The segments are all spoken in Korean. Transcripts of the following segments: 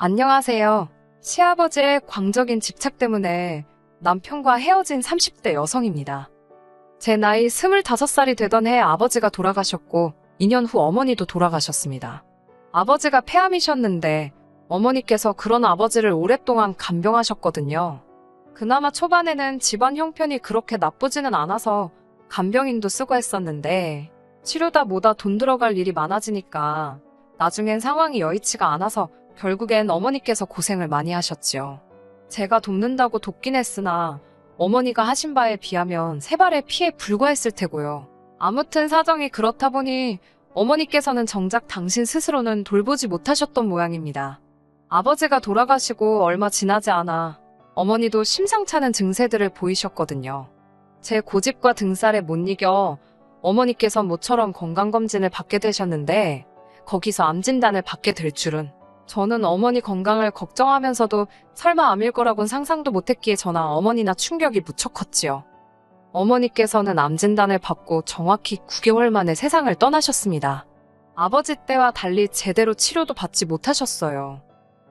안녕하세요. 시아버지의 광적인 집착 때문에 남편과 헤어진 30대 여성입니다. 제 나이 25살이 되던 해에 아버지가 돌아가셨고 2년 후 어머니도 돌아가셨습니다. 아버지가 폐암이셨는데 어머니께서 그런 아버지를 오랫동안 간병하셨거든요. 그나마 초반에는 집안 형편이 그렇게 나쁘지는 않아서 간병인도 쓰고 했었는데 치료다 뭐다 돈 들어갈 일이 많아지니까 나중엔 상황이 여의치가 않아서 결국엔 어머니께서 고생을 많이 하셨지요. 제가 돕는다고 돕긴 했으나 어머니가 하신 바에 비하면 세 발의 피에 불과했을 테고요. 아무튼 사정이 그렇다 보니 어머니께서는 정작 당신 스스로는 돌보지 못하셨던 모양입니다. 아버지가 돌아가시고 얼마 지나지 않아 어머니도 심상찮은 증세들을 보이셨거든요. 제 고집과 등살에 못 이겨 어머니께서 모처럼 건강검진을 받게 되셨는데 거기서 암 진단을 받게 될 줄은 저는 어머니 건강을 걱정하면서도 설마 암일 거라곤 상상도 못했기에 저나 어머니나 충격이 무척 컸지요. 어머니께서는 암 진단을 받고 정확히 9개월 만에 세상을 떠나셨습니다. 아버지 때와 달리 제대로 치료도 받지 못하셨어요.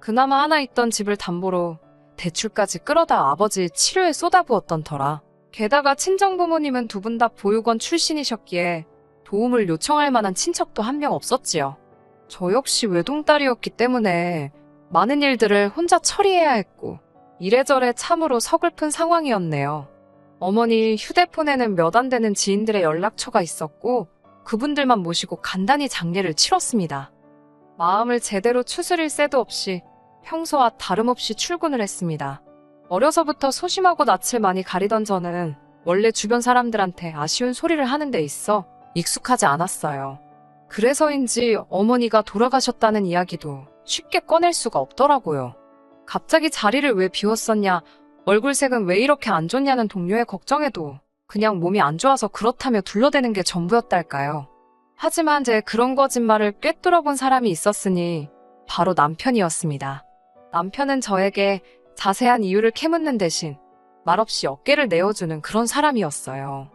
그나마 하나 있던 집을 담보로 대출까지 끌어다 아버지 치료에 쏟아부었던 터라. 게다가 친정부모님은 두 분 다 보육원 출신이셨기에 도움을 요청할 만한 친척도 한 명 없었지요. 저 역시 외동딸이었기 때문에 많은 일들을 혼자 처리해야 했고 이래저래 참으로 서글픈 상황이었네요. 어머니 휴대폰에는 몇 안 되는 지인들의 연락처가 있었고 그분들만 모시고 간단히 장례를 치렀습니다. 마음을 제대로 추스릴 새도 없이 평소와 다름없이 출근을 했습니다. 어려서부터 소심하고 낯을 많이 가리던 저는 원래 주변 사람들한테 아쉬운 소리를 하는 데 있어 익숙하지 않았어요. 그래서인지 어머니가 돌아가셨다는 이야기도 쉽게 꺼낼 수가 없더라고요. 갑자기 자리를 왜 비웠었냐, 얼굴색은 왜 이렇게 안 좋냐는 동료의 걱정에도 그냥 몸이 안 좋아서 그렇다며 둘러대는 게 전부였달까요. 하지만 제 그런 거짓말을 꿰뚫어본 사람이 있었으니 바로 남편이었습니다. 남편은 저에게 자세한 이유를 캐묻는 대신 말없이 어깨를 내어주는 그런 사람이었어요.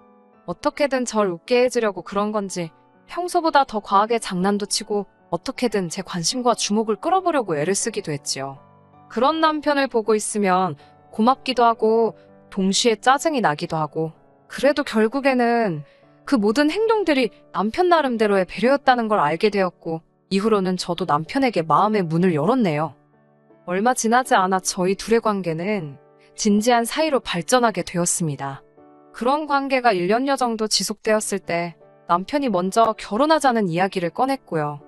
어떻게든 절 웃게 해주려고 그런 건지 평소보다 더 과하게 장난도 치고 어떻게든 제 관심과 주목을 끌어보려고 애를 쓰기도 했지요. 그런 남편을 보고 있으면 고맙기도 하고 동시에 짜증이 나기도 하고 그래도 결국에는 그 모든 행동들이 남편 나름대로의 배려였다는 걸 알게 되었고 이후로는 저도 남편에게 마음의 문을 열었네요. 얼마 지나지 않아 저희 둘의 관계는 진지한 사이로 발전하게 되었습니다. 그런 관계가 1년여 정도 지속되었을 때 남편이 먼저 결혼하자는 이야기를 꺼냈고요.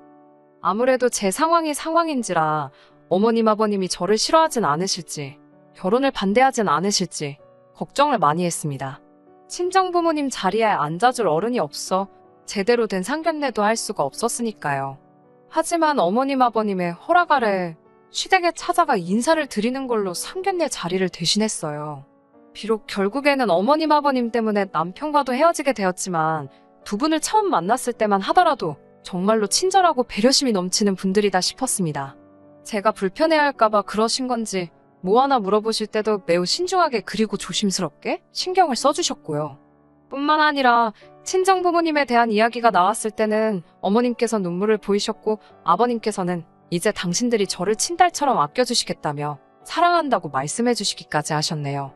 아무래도 제 상황이 상황인지라 어머님 아버님이 저를 싫어하진 않으실지 결혼을 반대하진 않으실지 걱정을 많이 했습니다. 친정부모님 자리에 앉아줄 어른이 없어 제대로 된 상견례도 할 수가 없었으니까요. 하지만 어머님 아버님의 허락 아래 시댁에 찾아가 인사를 드리는 걸로 상견례 자리를 대신했어요. 비록 결국에는 어머님 아버님 때문에 남편과도 헤어지게 되었지만 두 분을 처음 만났을 때만 하더라도 정말로 친절하고 배려심이 넘치는 분들이다 싶었습니다. 제가 불편해할까봐 그러신 건지 뭐 하나 물어보실 때도 매우 신중하게 그리고 조심스럽게 신경을 써주셨고요. 뿐만 아니라 친정부모님에 대한 이야기가 나왔을 때는 어머님께서 눈물을 보이셨고 아버님께서는 이제 당신들이 저를 친딸처럼 아껴주시겠다며 사랑한다고 말씀해주시기까지 하셨네요.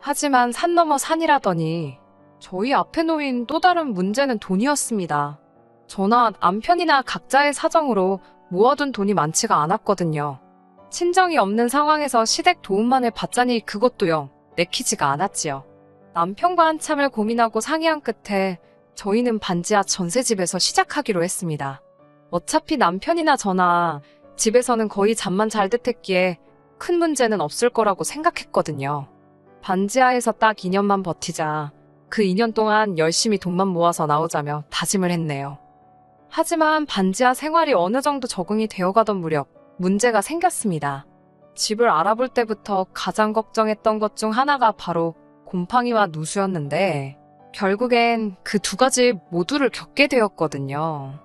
하지만 산 넘어 산이라더니 저희 앞에 놓인 또 다른 문제는 돈이었습니다. 저나 남편이나 각자의 사정으로 모아둔 돈이 많지가 않았거든요. 친정이 없는 상황에서 시댁 도움만을 받자니 그것도 영 내키지가 않았지요. 남편과 한참을 고민하고 상의한 끝에 저희는 반지하 전셋집에서 시작하기로 했습니다. 어차피 남편이나 저나 집에서는 거의 잠만 잘 듯했기에 큰 문제는 없을 거라고 생각했거든요. 반지하에서 딱 2년만 버티자 그 2년 동안 열심히 돈만 모아서 나오자며 다짐을 했네요. 하지만 반지하 생활이 어느 정도 적응이 되어가던 무렵 문제가 생겼습니다. 집을 알아볼 때부터 가장 걱정했던 것 중 하나가 바로 곰팡이와 누수였는데 결국엔 그 두 가지 모두를 겪게 되었거든요.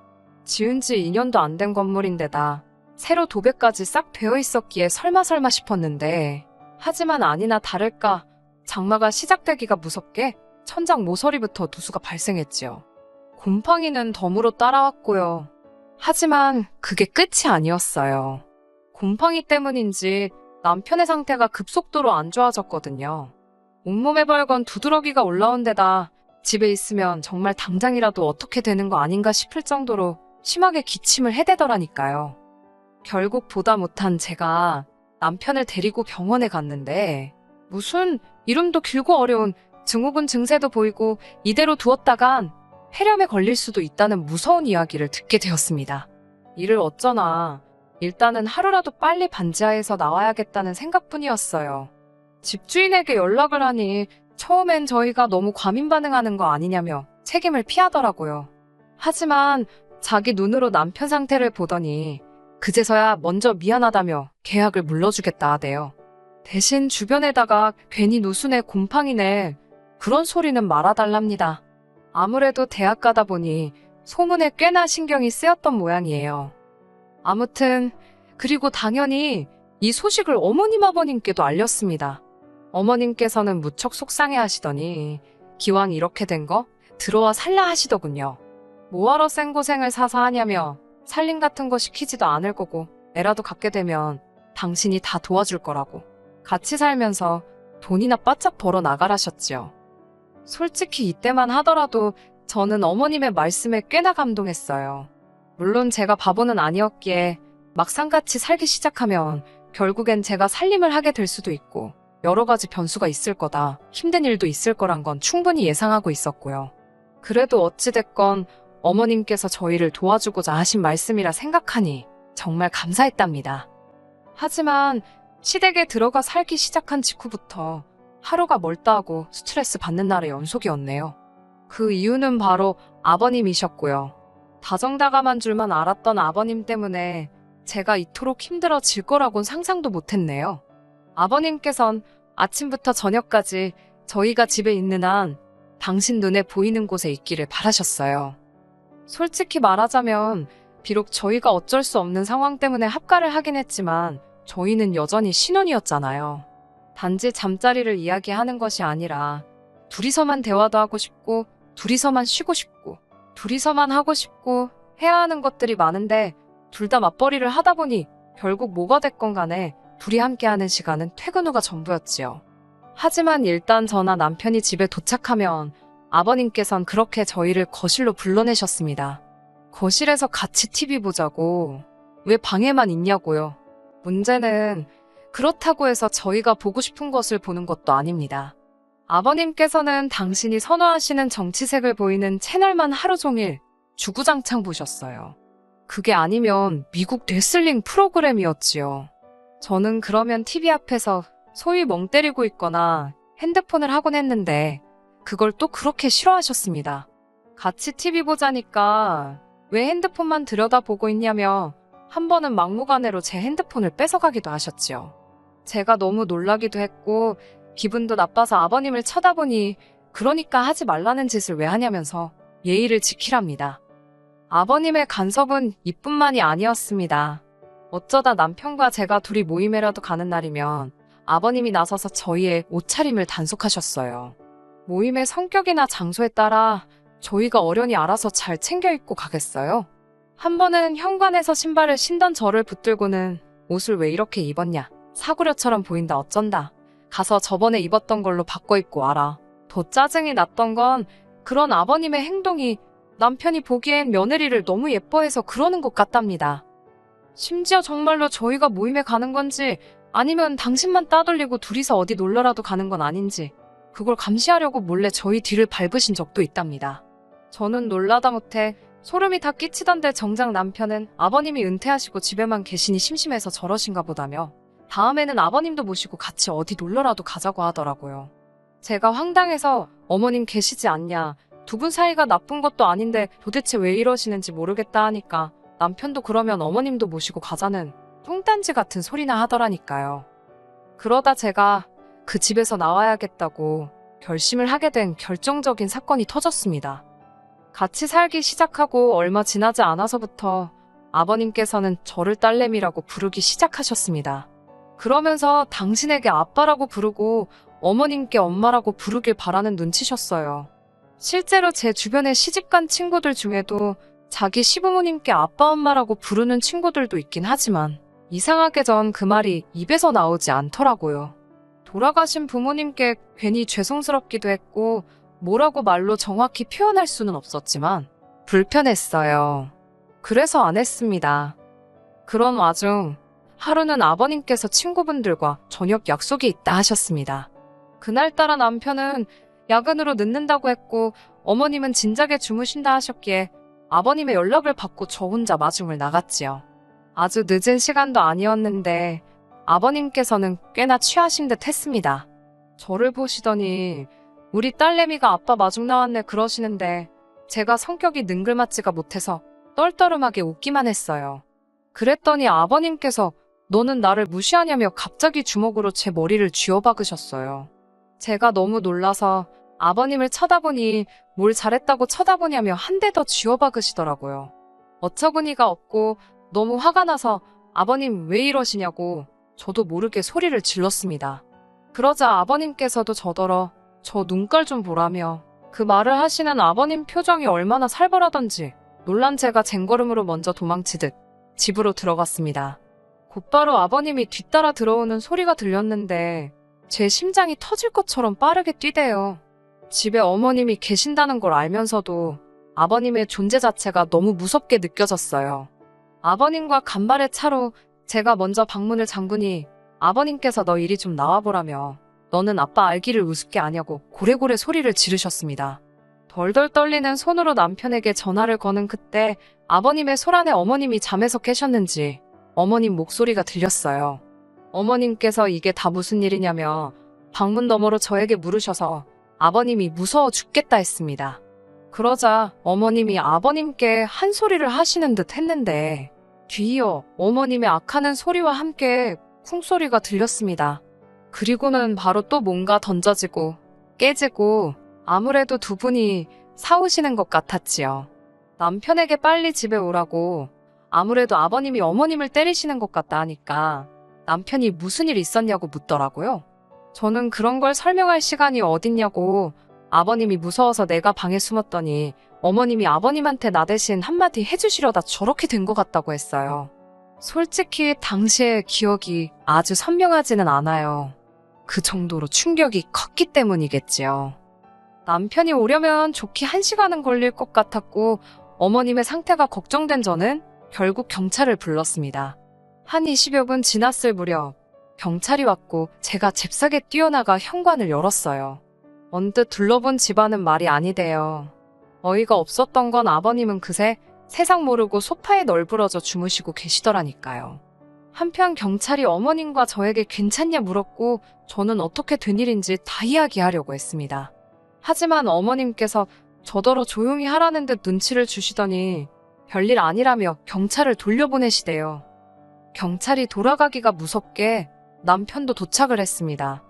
지은 지 2년도 안 된 건물인데다 새로 도배까지 싹 되어 있었기에 설마 싶었는데 하지만 아니나 다를까 장마가 시작되기가 무섭게 천장 모서리부터 누수가 발생했지요. 곰팡이는 덤으로 따라왔고요. 하지만 그게 끝이 아니었어요. 곰팡이 때문인지 남편의 상태가 급속도로 안 좋아졌거든요. 온몸에 벌건 두드러기가 올라온 데다 집에 있으면 정말 당장이라도 어떻게 되는 거 아닌가 싶을 정도로 심하게 기침을 해대더라니까요. 결국 보다 못한 제가 남편을 데리고 병원에 갔는데 무슨 이름도 길고 어려운 증후군 증세도 보이고 이대로 두었다간 폐렴에 걸릴 수도 있다는 무서운 이야기를 듣게 되었습니다. 이를 어쩌나 일단은 하루라도 빨리 반지하에서 나와야겠다는 생각뿐이었어요. 집주인에게 연락을 하니 처음엔 저희가 너무 과민 반응하는 거 아니냐며 책임을 피하더라고요. 하지만 자기 눈으로 남편 상태를 보더니 그제서야 먼저 미안하다며 계약을 물러주겠다 하대요. 대신 주변에다가 괜히 노순해 곰팡이네 그런 소리는 말아달랍니다. 아무래도 대학 가다 보니 소문에 꽤나 신경이 쓰였던 모양이에요. 아무튼 그리고 당연히 이 소식을 어머님 아버님께도 알렸습니다. 어머님께서는 무척 속상해 하시더니 기왕 이렇게 된 거 들어와 살라 하시더군요. 뭐하러 생고생을 사서 하냐며 살림 같은 거 시키지도 않을 거고 애라도 갖게 되면 당신이 다 도와줄 거라고 같이 살면서 돈이나 바짝 벌어 나가라셨지요. 솔직히 이때만 하더라도 저는 어머님의 말씀에 꽤나 감동했어요. 물론 제가 바보는 아니었기에 막상 같이 살기 시작하면 결국엔 제가 살림을 하게 될 수도 있고 여러 가지 변수가 있을 거다, 힘든 일도 있을 거란 건 충분히 예상하고 있었고요. 그래도 어찌됐건 어머님께서 저희를 도와주고자 하신 말씀이라 생각하니 정말 감사했답니다. 하지만 시댁에 들어가 살기 시작한 직후부터 하루가 멀다 하고 스트레스 받는 날의 연속이었네요. 그 이유는 바로 아버님이셨고요. 다정다감한 줄만 알았던 아버님 때문에 제가 이토록 힘들어질 거라곤 상상도 못했네요. 아버님께선 아침부터 저녁까지 저희가 집에 있는 한 당신 눈에 보이는 곳에 있기를 바라셨어요. 솔직히 말하자면 비록 저희가 어쩔 수 없는 상황 때문에 합가를 하긴 했지만 저희는 여전히 신혼이었잖아요. 단지 잠자리를 이야기하는 것이 아니라 둘이서만 대화도 하고 싶고 둘이서만 쉬고 싶고 둘이서만 하고 싶고 해야 하는 것들이 많은데 둘 다 맞벌이를 하다 보니 결국 뭐가 됐건 간에 둘이 함께하는 시간은 퇴근 후가 전부였지요. 하지만 일단 저나 남편이 집에 도착하면 아버님께선 그렇게 저희를 거실로 불러내셨습니다. 거실에서 같이 TV 보자고. 왜 방에만 있냐고요. 문제는 그렇다고 해서 저희가 보고 싶은 것을 보는 것도 아닙니다. 아버님께서는 당신이 선호하시는 정치색을 보이는 채널만 하루 종일 주구장창 보셨어요. 그게 아니면 미국 레슬링 프로그램이었지요. 저는 그러면 TV 앞에서 소위 멍 때리고 있거나 핸드폰을 하곤 했는데 그걸 또 그렇게 싫어하셨습니다. 같이 TV 보자니까 왜 핸드폰만 들여다보고 있냐며 한 번은 막무가내로 제 핸드폰을 뺏어가기도 하셨지요. 제가 너무 놀라기도 했고 기분도 나빠서 아버님을 쳐다보니 그러니까 하지 말라는 짓을 왜 하냐면서 예의를 지키랍니다. 아버님의 간섭은 이뿐만이 아니었습니다. 어쩌다 남편과 제가 둘이 모임에라도 가는 날이면 아버님이 나서서 저희의 옷차림을 단속하셨어요. 모임의 성격이나 장소에 따라 저희가 어련히 알아서 잘 챙겨 입고 가겠어요. 한 번은 현관에서 신발을 신던 저를 붙들고는 옷을 왜 이렇게 입었냐. 사구려처럼 보인다 어쩐다. 가서 저번에 입었던 걸로 바꿔 입고 와라. 더 짜증이 났던 건 그런 아버님의 행동이 남편이 보기엔 며느리를 너무 예뻐해서 그러는 것 같답니다. 심지어 정말로 저희가 모임에 가는 건지 아니면 당신만 따돌리고 둘이서 어디 놀러라도 가는 건 아닌지 그걸 감시하려고 몰래 저희 뒤를 밟으신 적도 있답니다. 저는 놀라다 못해 소름이 다 끼치던데 정작 남편은 아버님이 은퇴하시고 집에만 계시니 심심해서 저러신가 보다며 다음에는 아버님도 모시고 같이 어디 놀러라도 가자고 하더라고요. 제가 황당해서 어머님 계시지 않냐, 두 분 사이가 나쁜 것도 아닌데 도대체 왜 이러시는지 모르겠다 하니까 남편도 그러면 어머님도 모시고 가자는 뚱딴지 같은 소리나 하더라니까요. 그러다 제가 그 집에서 나와야겠다고 결심을 하게 된 결정적인 사건이 터졌습니다. 같이 살기 시작하고 얼마 지나지 않아서부터 아버님께서는 저를 딸내미라고 부르기 시작하셨습니다. 그러면서 당신에게 아빠라고 부르고 어머님께 엄마라고 부르길 바라는 눈치셨어요. 실제로 제 주변의 시집간 친구들 중에도 자기 시부모님께 아빠 엄마라고 부르는 친구들도 있긴 하지만 이상하게 전 그 말이 입에서 나오지 않더라고요. 돌아가신 부모님께 괜히 죄송스럽기도 했고 뭐라고 말로 정확히 표현할 수는 없었지만 불편했어요. 그래서 안 했습니다. 그런 와중 하루는 아버님께서 친구분들과 저녁 약속이 있다 하셨습니다. 그날따라 남편은 야근으로 늦는다고 했고 어머님은 진작에 주무신다 하셨기에 아버님의 연락을 받고 저 혼자 마중을 나갔지요. 아주 늦은 시간도 아니었는데 아버님께서는 꽤나 취하신 듯 했습니다. 저를 보시더니 우리 딸내미가 아빠 마중 나왔네 그러시는데 제가 성격이 능글맞지가 못해서 떨떠름하게 웃기만 했어요. 그랬더니 아버님께서 너는 나를 무시하냐며 갑자기 주먹으로 제 머리를 쥐어박으셨어요. 제가 너무 놀라서 아버님을 쳐다보니 뭘 잘했다고 쳐다보냐며 한 대 더 쥐어박으시더라고요. 어처구니가 없고 너무 화가 나서 아버님 왜 이러시냐고 저도 모르게 소리를 질렀습니다. 그러자 아버님께서도 저더러 저 눈깔 좀 보라며 그 말을 하시는 아버님 표정이 얼마나 살벌하던지 놀란 제가 쟁걸음으로 먼저 도망치듯 집으로 들어갔습니다. 곧바로 아버님이 뒤따라 들어오는 소리가 들렸는데 제 심장이 터질 것처럼 빠르게 뛰대요. 집에 어머님이 계신다는 걸 알면서도 아버님의 존재 자체가 너무 무섭게 느껴졌어요. 아버님과 간발의 차로 제가 먼저 방문을 잠그니 아버님께서 너 이리 좀 나와보라며 너는 아빠 알기를 우습게 아냐고 고래고래 소리를 지르셨습니다. 덜덜 떨리는 손으로 남편에게 전화를 거는 그때 아버님의 소란에 어머님이 잠에서 깨셨는지 어머님 목소리가 들렸어요. 어머님께서 이게 다 무슨 일이냐며 방문 너머로 저에게 물으셔서 아버님이 무서워 죽겠다 했습니다. 그러자 어머님이 아버님께 한 소리를 하시는 듯 했는데 뒤이어 어머님의 악하는 소리와 함께 쿵소리가 들렸습니다. 그리고는 바로 또 뭔가 던져지고 깨지고 아무래도 두 분이 싸우시는 것 같았지요. 남편에게 빨리 집에 오라고 아무래도 아버님이 어머님을 때리시는 것 같다 하니까 남편이 무슨 일 있었냐고 묻더라고요. 저는 그런 걸 설명할 시간이 어딨냐고 아버님이 무서워서 내가 방에 숨었더니 어머님이 아버님한테 나 대신 한마디 해주시려다 저렇게 된 것 같다고 했어요. 솔직히 당시의 기억이 아주 선명하지는 않아요. 그 정도로 충격이 컸기 때문이겠지요. 남편이 오려면 좋게 1시간은 걸릴 것 같았고 어머님의 상태가 걱정된 저는 결국 경찰을 불렀습니다. 한 20여 분 지났을 무렵 경찰이 왔고 제가 잽싸게 뛰어나가 현관을 열었어요. 언뜻 둘러본 집안은 말이 아니대요. 어이가 없었던 건 아버님은 그새 세상 모르고 소파에 널브러져 주무시고 계시더라니까요. 한편 경찰이 어머님과 저에게 괜찮냐 물었고 저는 어떻게 된 일인지 다 이야기하려고 했습니다. 하지만 어머님께서 저더러 조용히 하라는 듯 눈치를 주시더니 별일 아니라며 경찰을 돌려보내시대요. 경찰이 돌아가기가 무섭게 남편도 도착을 했습니다.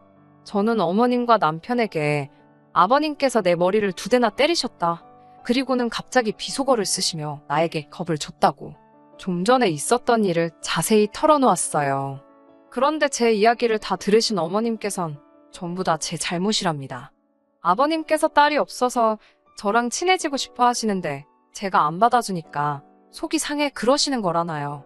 저는 어머님과 남편에게 아버님께서 내 머리를 2대나 때리셨다. 그리고는 갑자기 비속어를 쓰시며 나에게 겁을 줬다고 좀 전에 있었던 일을 자세히 털어놓았어요. 그런데 제 이야기를 다 들으신 어머님께선 전부 다 제 잘못이랍니다. 아버님께서 딸이 없어서 저랑 친해지고 싶어 하시는데 제가 안 받아주니까 속이 상해 그러시는 거라나요.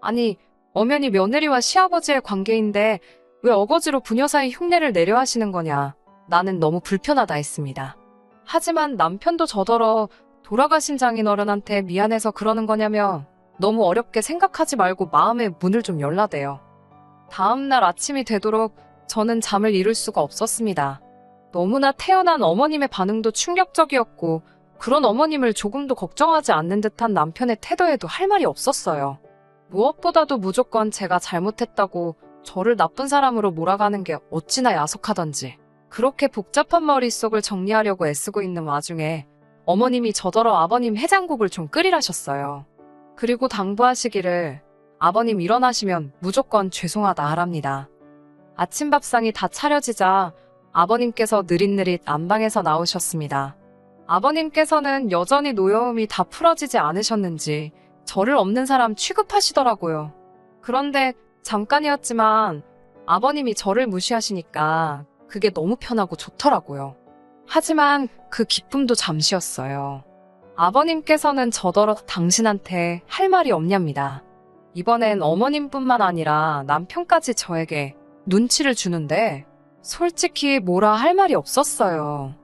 아니, 엄연히 며느리와 시아버지의 관계인데 왜 어거지로 부녀 사이 흉내를 내려 하시는 거냐. 나는 너무 불편하다 했습니다. 하지만 남편도 저더러 돌아가신 장인어른한테 미안해서 그러는 거냐며 너무 어렵게 생각하지 말고 마음의 문을 좀 열라대요. 다음날 아침이 되도록 저는 잠을 이룰 수가 없었습니다. 너무나 태어난 어머님의 반응도 충격적이었고 그런 어머님을 조금도 걱정하지 않는 듯한 남편의 태도에도 할 말이 없었어요. 무엇보다도 무조건 제가 잘못했다고 저를 나쁜 사람으로 몰아가는 게 어찌나 야속하던지 그렇게 복잡한 머릿속을 정리하려고 애쓰고 있는 와중에 어머님이 저더러 아버님 해장국을 좀 끓이라셨어요. 그리고 당부하시기를 아버님 일어나시면 무조건 죄송하다 하랍니다. 아침밥상이 다 차려지자 아버님께서 느릿느릿 안방에서 나오셨습니다. 아버님께서는 여전히 노여움이 다 풀어지지 않으셨는지 저를 없는 사람 취급하시더라고요. 그런데 잠깐이었지만 아버님이 저를 무시하시니까 그게 너무 편하고 좋더라고요. 하지만 그 기쁨도 잠시였어요. 아버님께서는 저더러 당신한테 할 말이 없냐입니다. 이번엔 어머님뿐만 아니라 남편까지 저에게 눈치를 주는데 솔직히 뭐라 할 말이 없었어요.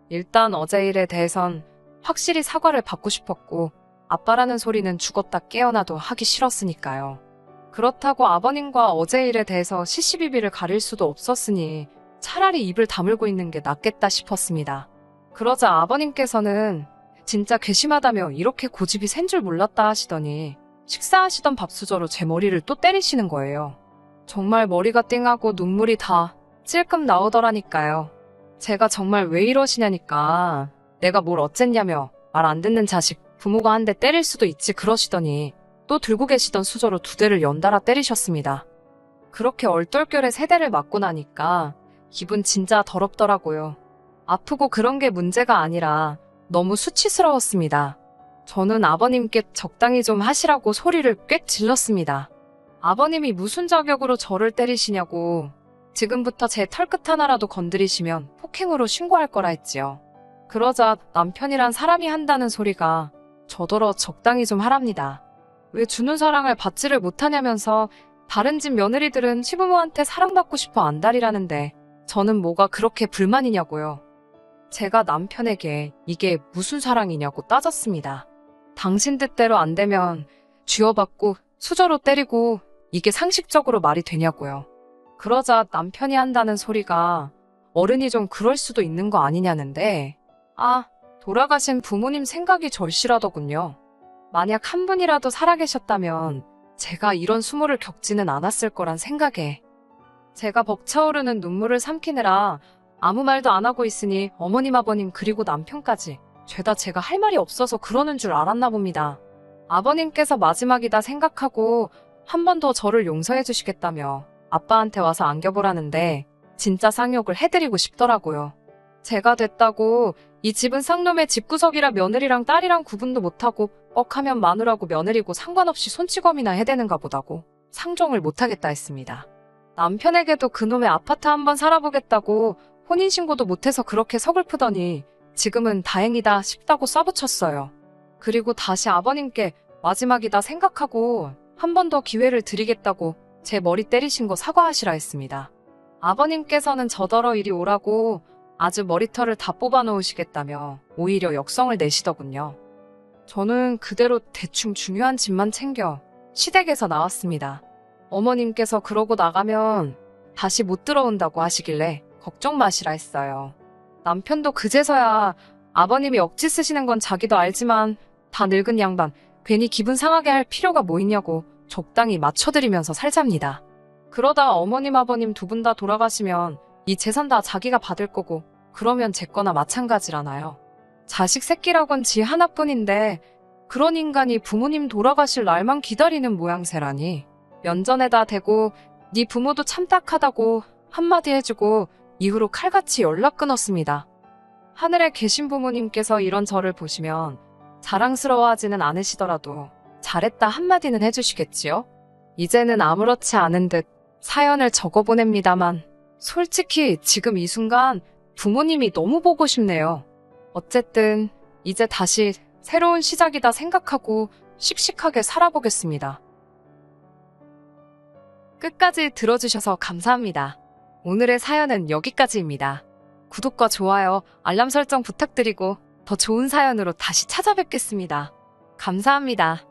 일단 어제 일에 대해선 확실히 사과를 받고 싶었고 아빠라는 소리는 죽었다 깨어나도 하기 싫었으니까요. 그렇다고 아버님과 어제 일에 대해서 시시비비를 가릴 수도 없었으니 차라리 입을 다물고 있는 게 낫겠다 싶었습니다. 그러자 아버님께서는 진짜 괘씸하다며 이렇게 고집이 센 줄 몰랐다 하시더니 식사하시던 밥수저로 제 머리를 또 때리시는 거예요. 정말 머리가 띵하고 눈물이 다 찔끔 나오더라니까요. 제가 정말 왜 이러시냐니까 내가 뭘 어쨌냐며 말 안 듣는 자식 부모가 한 대 때릴 수도 있지 그러시더니 또 들고 계시던 수저로 2대를 연달아 때리셨습니다. 그렇게 얼떨결에 3대를 맞고 나니까 기분 진짜 더럽더라고요. 아프고 그런 게 문제가 아니라 너무 수치스러웠습니다. 저는 아버님께 적당히 좀 하시라고 소리를 꽥 질렀습니다. 아버님이 무슨 자격으로 저를 때리시냐고 지금부터 제 털끝 하나라도 건드리시면 폭행으로 신고할 거라 했지요. 그러자 남편이란 사람이 한다는 소리가 저더러 적당히 좀 하랍니다. 왜 주는 사랑을 받지를 못하냐면서 다른 집 며느리들은 시부모한테 사랑받고 싶어 안달이라는데 저는 뭐가 그렇게 불만이냐고요. 제가 남편에게 이게 무슨 사랑이냐고 따졌습니다. 당신 뜻대로 안 되면 쥐어받고 수저로 때리고 이게 상식적으로 말이 되냐고요. 그러자 남편이 한다는 소리가 어른이 좀 그럴 수도 있는 거 아니냐는데 돌아가신 부모님 생각이 절실하더군요. 만약 한 분이라도 살아계셨다면 제가 이런 수모를 겪지는 않았을 거란 생각에 제가 벅차오르는 눈물을 삼키느라 아무 말도 안 하고 있으니 어머님 아버님 그리고 남편까지 죄다 제가 할 말이 없어서 그러는 줄 알았나 봅니다. 아버님께서 마지막이다 생각하고 한 번 더 저를 용서해 주시겠다며 아빠한테 와서 안겨보라는데 진짜 쌍욕을 해드리고 싶더라고요. 제가 됐다고 이 집은 쌍놈의 집구석이라 며느리랑 딸이랑 구분도 못하고 뻑하면 마누라고 며느리고 상관없이 손찌검이나 해대는가 보다고 상종을 못하겠다 했습니다. 남편에게도 그놈의 아파트 한번 살아보겠다고 혼인신고도 못해서 그렇게 서글프더니 지금은 다행이다 싶다고 쏴붙였어요. 그리고 다시 아버님께 마지막이다 생각하고 한 번 더 기회를 드리겠다고 제 머리 때리신 거 사과하시라 했습니다. 아버님께서는 저더러 이리 오라고 아주 머리털을 다 뽑아놓으시겠다며 오히려 역성을 내시더군요. 저는 그대로 대충 중요한 집만 챙겨 시댁에서 나왔습니다. 어머님께서 그러고 나가면 다시 못 들어온다고 하시길래 걱정 마시라 했어요. 남편도 그제서야 아버님이 억지 쓰시는 건 자기도 알지만 다 늙은 양반 괜히 기분 상하게 할 필요가 뭐 있냐고 적당히 맞춰드리면서 살잡니다. 그러다 어머님 아버님 2분 다 돌아가시면 이 재산 다 자기가 받을 거고 그러면 제 거나 마찬가지라나요. 자식 새끼라곤 지 하나뿐인데 그런 인간이 부모님 돌아가실 날만 기다리는 모양새라니. 면전에다 대고 네 부모도 참 딱하다고 한마디 해주고 이후로 칼같이 연락 끊었습니다. 하늘에 계신 부모님께서 이런 저를 보시면 자랑스러워하지는 않으시더라도 잘했다 한마디는 해주시겠지요? 이제는 아무렇지 않은 듯 사연을 적어보냅니다만 솔직히 지금 이 순간 부모님이 너무 보고 싶네요. 어쨌든 이제 다시 새로운 시작이다 생각하고 씩씩하게 살아보겠습니다. 끝까지 들어주셔서 감사합니다. 오늘의 사연은 여기까지입니다. 구독과 좋아요, 알람 설정 부탁드리고 더 좋은 사연으로 다시 찾아뵙겠습니다. 감사합니다.